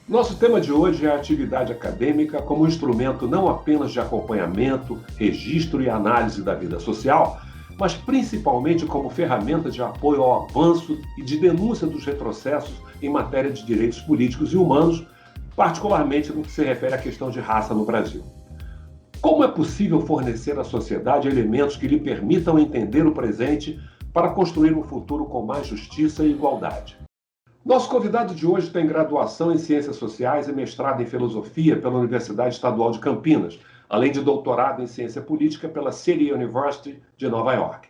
Nosso tema de hoje é a atividade acadêmica como instrumento não apenas de acompanhamento, registro e análise da vida social, mas principalmente como ferramenta de apoio ao avanço e de denúncia dos retrocessos em matéria de direitos políticos e humanos, particularmente no que se refere à questão de raça no Brasil. Como é possível fornecer à sociedade elementos que lhe permitam entender o presente para construir um futuro com mais justiça e igualdade? Nosso convidado de hoje tem graduação em Ciências Sociais e mestrado em Filosofia pela Universidade Estadual de Campinas, além de doutorado em Ciência Política pela City University de Nova York.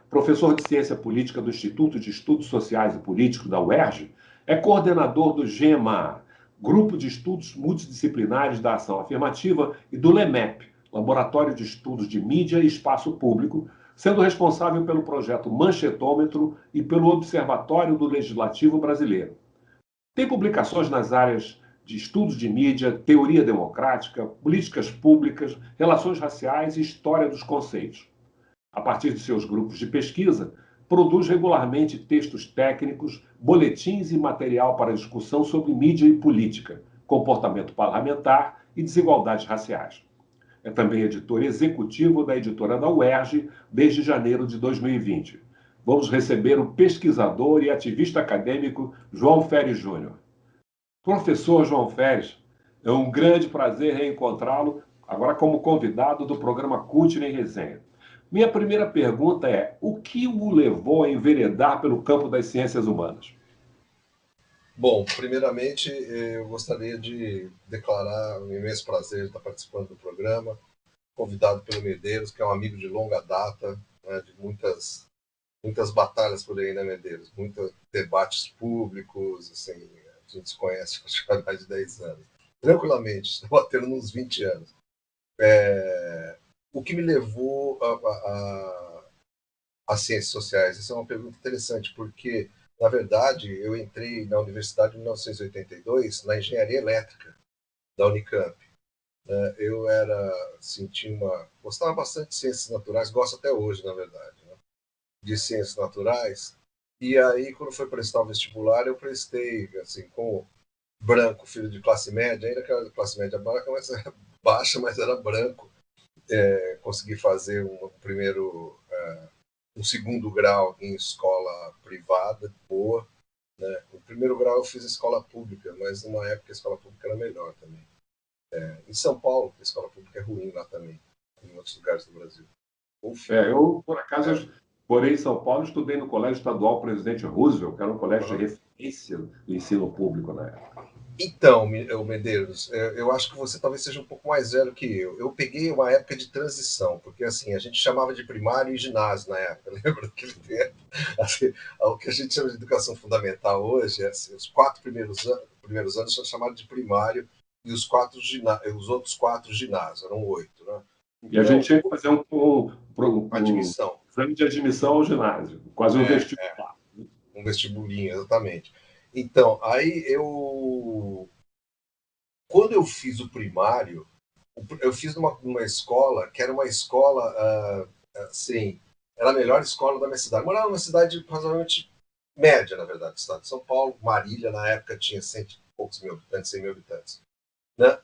Professor de Ciência Política do Instituto de Estudos Sociais e Políticos da UERJ, é coordenador do GEMA, Grupo de Estudos Multidisciplinares da Ação Afirmativa, e do LEMEP, Laboratório de Estudos de Mídia e Espaço Público, sendo responsável pelo projeto Manchetômetro e pelo Observatório do Legislativo Brasileiro. Tem publicações nas áreas de estudos de mídia, teoria democrática, políticas públicas, relações raciais e história dos conceitos. A partir de seus grupos de pesquisa, produz regularmente textos técnicos, boletins e material para discussão sobre mídia e política, comportamento parlamentar e desigualdades raciais. É também editor executivo da editora da UERJ desde janeiro de 2020. Vamos receber o pesquisador e ativista acadêmico João Feres Júnior. Professor João Feres, é um grande prazer reencontrá-lo, agora como convidado do programa CUT em Resenha. Minha primeira pergunta é: o que o levou a enveredar pelo campo das ciências humanas? Bom, primeiramente, eu gostaria de declarar um imenso prazer de estar participando do programa, convidado pelo Medeiros, que é um amigo de longa data, né, de muitas batalhas por aí, né, Medeiros? Muitos debates públicos, assim, a gente se conhece há mais de 10 anos. Tranquilamente, está batendo uns 20 anos. O que me levou às ciências sociais? Essa é uma pergunta interessante, porque na verdade, eu entrei na universidade em 1982 na engenharia elétrica da Unicamp. Eu gostava bastante de ciências naturais, gosto até hoje, na verdade, né, de ciências naturais. E aí, quando foi prestar o vestibular, eu prestei, assim, como branco, filho de classe média, ainda aquela classe média baixa, mas era branco. Consegui fazer um segundo grau em escola privada, boa, né? O primeiro grau eu fiz em escola pública, mas numa época a escola pública era melhor também. Em São Paulo, a escola pública é ruim lá também, em outros lugares do Brasil. Eu, por acaso, morei em São Paulo e estudei no Colégio Estadual Presidente Roosevelt, que era um colégio de referência do ensino público na época. Então, Medeiros, eu acho que você talvez seja um pouco mais velho que eu. Eu peguei uma época de transição, porque assim, a gente chamava de primário e ginásio na época, lembra daquele tempo? Assim, o que a gente chama de educação fundamental hoje, assim, os 4 primeiros anos são chamados de primário e os outros 4 ginásios, eram 8, né? E a gente tinha que fazer um Admissão. exame de admissão ao ginásio, quase um vestibular. Um vestibulinho, exatamente. Então, aí quando eu fiz o primário, eu fiz numa escola que era uma escola, assim, era a melhor escola da minha cidade. Eu morava numa cidade razoavelmente média, na verdade, do estado de São Paulo. Marília, na época, tinha 100 e poucos mil habitantes, 100 mil habitantes. Né?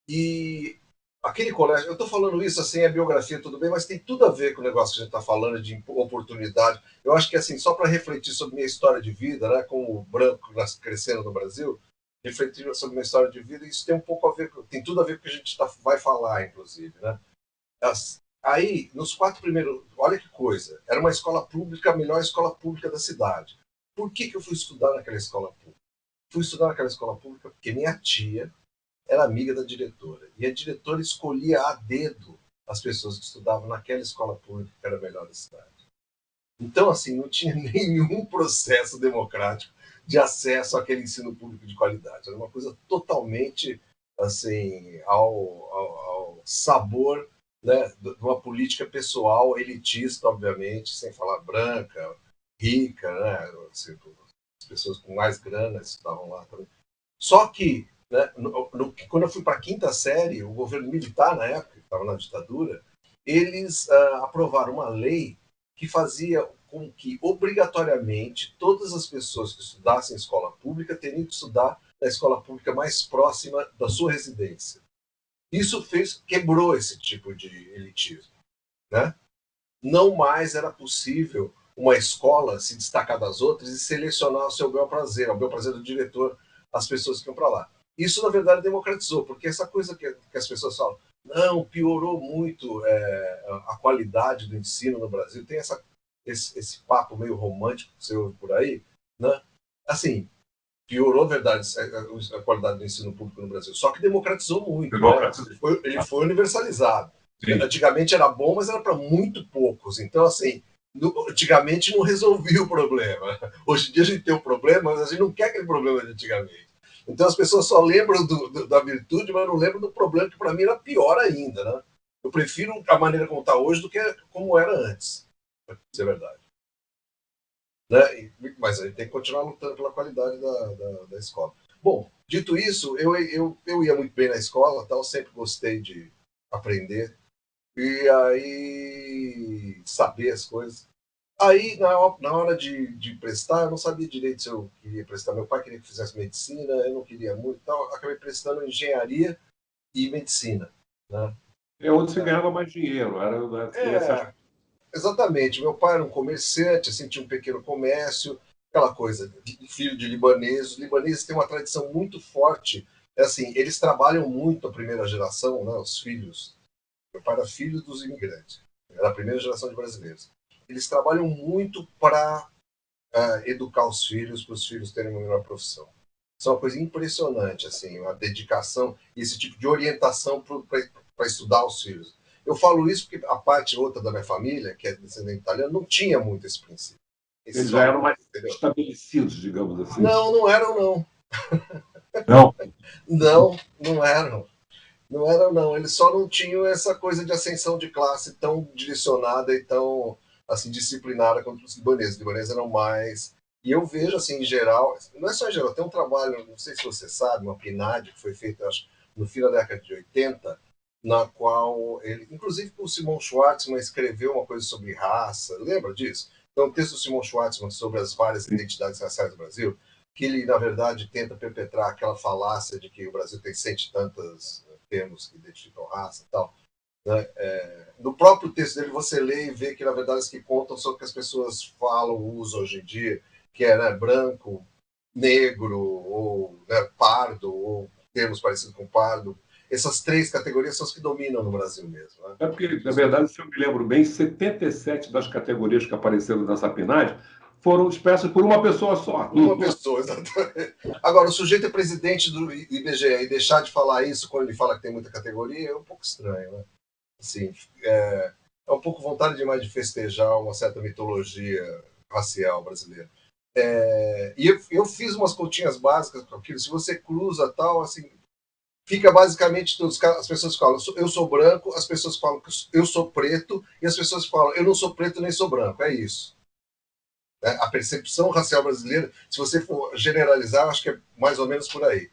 E aquele colégio, eu estou falando isso assim, é biografia, tudo bem, mas tem tudo a ver com o negócio que a gente está falando de oportunidade. Eu acho que, assim, só para refletir sobre minha história de vida, né, como branco crescendo no Brasil, refletir sobre minha história de vida, isso tem um pouco a ver, tem tudo a ver com o que a gente vai falar, inclusive, né? Aí, nos 4 primeiros, olha que coisa, era uma escola pública, a melhor escola pública da cidade. Por que eu fui estudar naquela escola pública? Fui estudar naquela escola pública porque minha tia era amiga da diretora. E a diretora escolhia a dedo as pessoas que estudavam naquela escola pública que era a melhor da cidade. Então, assim, não tinha nenhum processo democrático de acesso àquele ensino público de qualidade. Era uma coisa totalmente, assim, ao sabor, né, de uma política pessoal, elitista, obviamente, sem falar branca, rica, né, assim, as pessoas com mais grana estavam lá também. Só que, né, quando eu fui para a 5ª série, o governo militar, na época, que estava na ditadura, eles aprovaram uma lei que fazia com que, obrigatoriamente, todas as pessoas que estudassem em escola pública teriam que estudar na escola pública mais próxima da sua residência. Isso quebrou esse tipo de elitismo, né? Não mais era possível uma escola se destacar das outras e selecionar o seu bel prazer, o bel prazer do diretor, as pessoas que iam para lá. Isso, na verdade, democratizou, porque essa coisa que as pessoas falam, não, piorou muito a qualidade do ensino no Brasil, tem esse papo meio romântico que você ouve por aí, né? Assim, piorou, verdade, a qualidade do ensino público no Brasil, só que democratizou muito, né? Ele foi universalizado. Sim. Antigamente era bom, mas era para muito poucos. Então, assim, antigamente não resolvia o problema. Hoje em dia a gente tem um problema, mas a gente não quer aquele problema de antigamente. Então as pessoas só lembram da virtude, mas não lembram do problema, que para mim era pior ainda, né? Eu prefiro a maneira como está hoje do que como era antes, para ser verdade. Né? Mas a gente tem que continuar lutando pela qualidade da escola. Bom, dito isso, eu ia muito bem na escola, tal, sempre gostei de aprender e aí saber as coisas. Aí, na hora de prestar, eu não sabia direito se eu queria prestar. Meu pai queria que fizesse medicina, eu não queria muito, então acabei prestando engenharia e medicina. Né? É onde você ganhava mais dinheiro. Exatamente. Meu pai era um comerciante, assim, tinha um pequeno comércio, aquela coisa, filho de libaneses. Os libaneses têm uma tradição muito forte. Assim, eles trabalham muito a primeira geração, né, os filhos. Meu pai era filho dos imigrantes, era a primeira geração de brasileiros. Eles trabalham muito para educar os filhos, para os filhos terem uma melhor profissão. Isso é uma coisa impressionante, assim, a dedicação e esse tipo de orientação para estudar os filhos. Eu falo isso porque a parte outra da minha família, que é descendente italiano, não tinha muito esse princípio. Eles já eram mais estabelecidos, digamos assim. Não, não eram, não. Não? Não eram. Não eram, não. Eles só não tinham essa coisa de ascensão de classe tão direcionada e tão assim, disciplinada quanto os libaneses. Os libaneses eram mais... E eu vejo, assim, em geral... Não é só em geral, tem um trabalho, não sei se você sabe, uma PNAD, que foi feita, acho, no fim da década de 80, na qual ele... Inclusive, o Simon Schwartzman escreveu uma coisa sobre raça. Lembra disso? Então, o texto do Simon Schwartzman sobre as várias identidades raciais do Brasil, que ele, na verdade, tenta perpetrar aquela falácia de que o Brasil tem 100 e tantas termos que identificam raça e tal. Né? No próprio texto dele você lê e vê que na verdade as que contam são o que as pessoas falam, usam hoje em dia, que é, né, branco, negro, ou, né, pardo, ou termos parecidos com pardo. Essas três categorias são as que dominam no Brasil mesmo. Né? É porque, na verdade, se eu me lembro bem, 77 das categorias que apareceram nessa PNAD foram expressas por uma pessoa só. Uma pessoa, exatamente. Agora, o sujeito é presidente do IBGE e deixar de falar isso quando ele fala que tem muita categoria é um pouco estranho, né? Assim, é um pouco vontade demais de festejar uma certa mitologia racial brasileira. E eu fiz umas continhas básicas com aquilo. Se você cruza tal, assim, fica basicamente todos. As pessoas falam, eu sou branco, as pessoas falam que eu sou preto, e as pessoas falam, eu não sou preto nem sou branco. É isso. A percepção racial brasileira, se você for generalizar, acho que é mais ou menos por aí.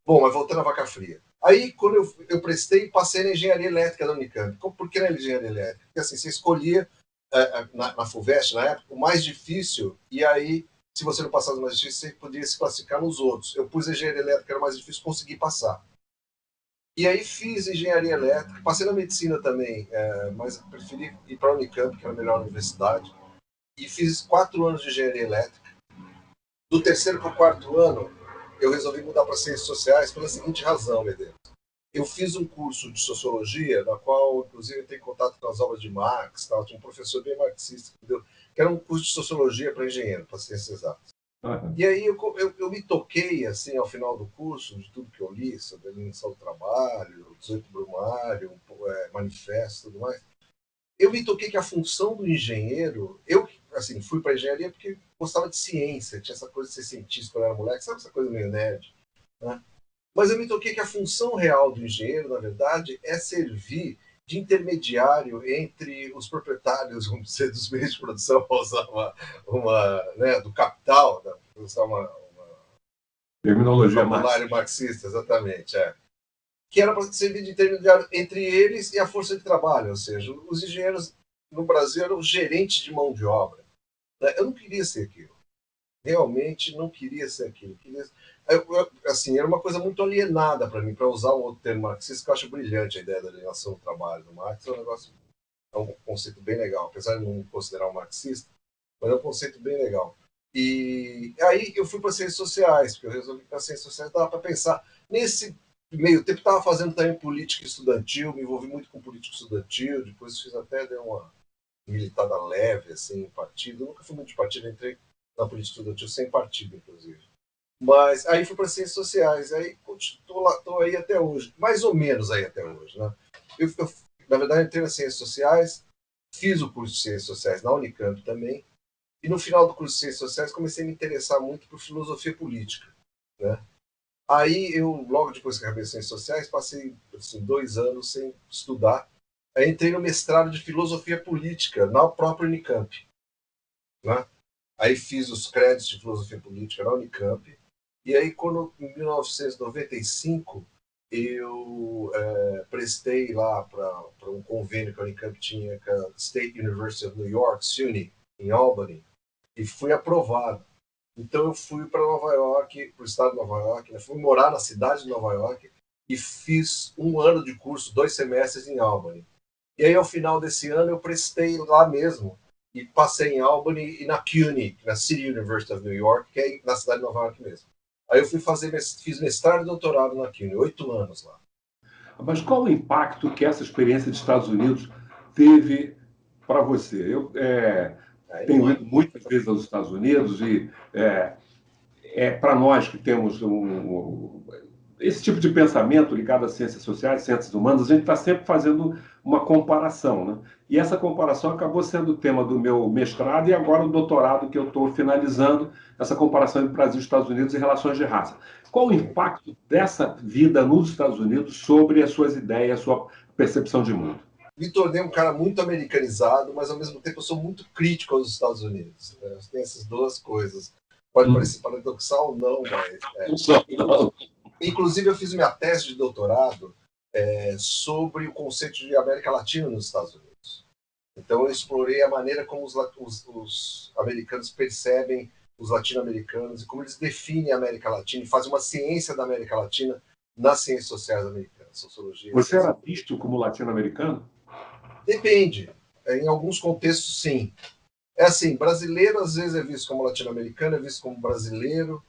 Bom, mas voltando à vaca fria. Aí, quando eu prestei, passei na engenharia elétrica da Unicamp. Por que na engenharia elétrica? Porque assim, você escolhia na FUVEST, na época, o mais difícil, e aí, se você não passasse o mais difícil, você podia se classificar nos outros. Eu pus a engenharia elétrica, que era o mais difícil, consegui passar. E aí fiz engenharia elétrica, passei na medicina também, mas preferi ir para a Unicamp, que era a melhor universidade, e fiz 4 anos de engenharia elétrica. Do terceiro para o quarto ano, eu resolvi mudar para ciências sociais pela seguinte razão, Medeiros. Eu fiz um curso de sociologia, na qual, inclusive, eu tenho contato com as obras de Marx, tal. Tinha um professor bem marxista, que era um curso de sociologia para engenheiro, para ciências exatas. Uhum. E aí eu me toquei, assim, ao final do curso, de tudo que eu li, sobre a alienação do trabalho, 18 Brumário, manifesto e tudo mais. Eu me toquei que a função do engenheiro... Eu, assim, fui para engenharia porque gostava de ciência, tinha essa coisa de ser cientista quando eu era moleque, sabe essa coisa meio nerd, né? Mas eu me toquei que a função real do engenheiro, na verdade, é servir de intermediário entre os proprietários, vamos dizer, dos meios de produção, para usar né, do capital, para usar uma terminologia marxista, exatamente, que era para servir de intermediário entre eles e a força de trabalho, ou seja, os engenheiros no Brasil era o gerente de mão de obra. Né? Eu não queria ser aquilo. Realmente não queria ser aquilo. Assim, era uma coisa muito alienada para mim, para usar um outro termo marxista, que eu acho brilhante a ideia da alienação do trabalho do Marx. É um conceito bem legal, apesar de não me considerar um marxista, mas é um conceito bem legal. E aí eu fui para ciências sociais, porque eu resolvi que para ciências sociais dava para pensar. Nesse meio tempo estava fazendo também política estudantil, me envolvi muito com política estudantil, depois fiz até dei uma militada leve assim, em partido. Eu nunca fui muito de partido, entrei na política estudantil sem partido, inclusive. Mas aí fui para ciências sociais, aí estou aí até hoje, mais ou menos aí até hoje. Né? Na verdade, entrei nas ciências sociais, fiz o curso de ciências sociais na Unicamp também, e no final do curso de ciências sociais comecei a me interessar muito por filosofia política. Né? Aí eu, logo depois que acabei as ciências sociais, passei assim, 2 anos sem estudar. Aí entrei no mestrado de filosofia política na própria Unicamp. Né? Aí fiz os créditos de filosofia política na Unicamp. E aí, quando, em 1995, eu prestei lá para um convênio que a Unicamp tinha com a State University of New York, SUNY, em Albany, e fui aprovado. Então eu fui para Nova York, para o estado de Nova York, né? Fui morar na cidade de Nova York e fiz 1 ano de curso, 2 semestres em Albany. E aí, ao final desse ano, eu prestei lá mesmo e passei em Albany e na CUNY, na City University of New York, que é na cidade de Nova York mesmo. Aí eu fiz mestrado e doutorado na CUNY, 8 anos lá. Mas qual o impacto que essa experiência dos Estados Unidos teve para você? Eu tenho ido muitas vezes aos Estados Unidos e para nós que temos esse tipo de pensamento ligado às ciências sociais, ciências humanas, a gente está sempre fazendo uma comparação. Né? E essa comparação acabou sendo o tema do meu mestrado e agora o doutorado que eu estou finalizando, essa comparação entre Brasil e Estados Unidos em relações de raça. Qual o impacto dessa vida nos Estados Unidos sobre as suas ideias, a sua percepção de mundo? Me tornei um cara muito americanizado, mas ao mesmo tempo eu sou muito crítico aos Estados Unidos. Né? Tem essas duas coisas. Pode parecer paradoxal ou não, mas... Não. Inclusive, eu fiz minha tese de doutorado sobre o conceito de América Latina nos Estados Unidos. Então, eu explorei a maneira como os americanos percebem os latino-americanos e como eles definem a América Latina e fazem uma ciência da América Latina nas ciências sociais americanas, sociologia. Você era visto como latino-americano? Depende. Em alguns contextos, sim. É assim, brasileiro às vezes é visto como latino-americano, é visto como brasileiro.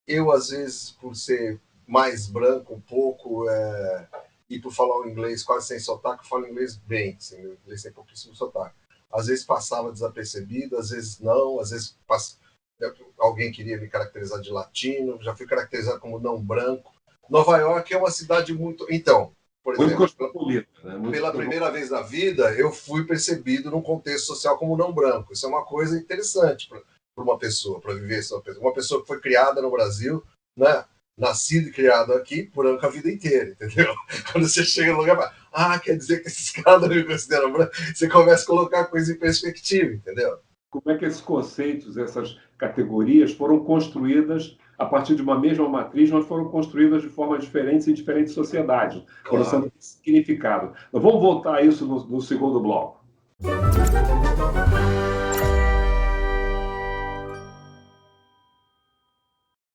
Eu, às vezes, por ser mais branco um pouco e por falar o inglês quase sem sotaque, eu falo inglês bem, assim, o inglês tem pouquíssimo sotaque. Às vezes passava desapercebido, às vezes não, às vezes alguém queria me caracterizar de latino, já fui caracterizado como não branco. Nova York é uma cidade muito... Então, por exemplo, pela primeira vez na vida, eu fui percebido num contexto social como não branco. Isso é uma coisa interessante para uma pessoa, para viver uma pessoa que foi criada no Brasil, né? Nascido e criado aqui, branco a vida inteira, entendeu? Quando você chega no lugar, quer dizer que esses caras não me consideram branco, você começa a colocar a coisa em perspectiva, entendeu? Como é que esses conceitos, essas categorias foram construídas a partir de uma mesma matriz, mas foram construídas de formas diferentes em diferentes sociedades, foram sendo significados. Vamos voltar a isso no segundo bloco.